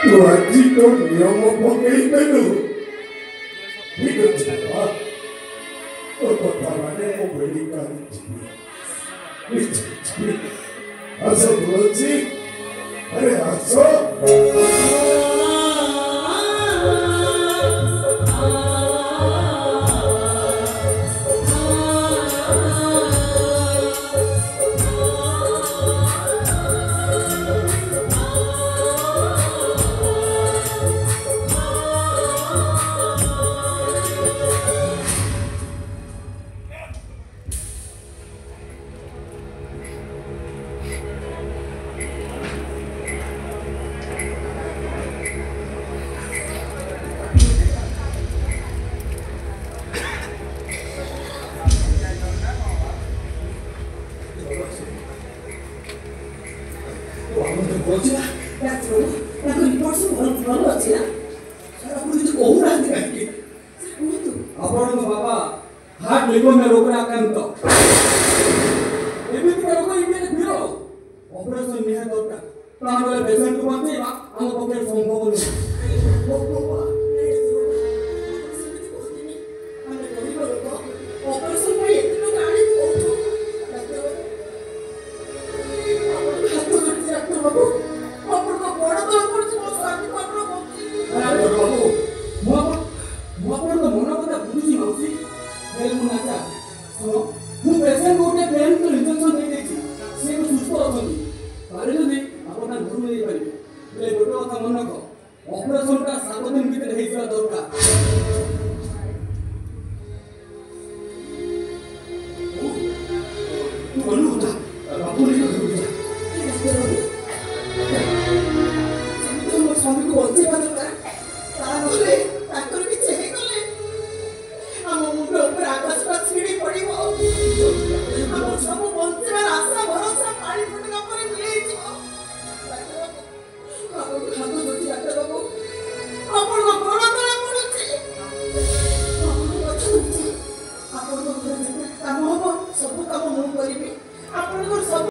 ତୁ ଆଜି ତୋ ନିୟମ ପକେଇ ଦେଲୁ ଠିକ ଅଛି ବାପା ତୋ କଥା ମାନେ ମୁଁ ମେଡିକାଲ ଯିବି ଆସ ତୁଳସୀ अरे आसो बाबा हार्ट लिवर रोग आक्रांत ऑपरेशन निहाय दरकार पेसेंट को बचेगा आम पक्षे संभव नहीं ऑपरेशन का 7 दिन भीतर दरकार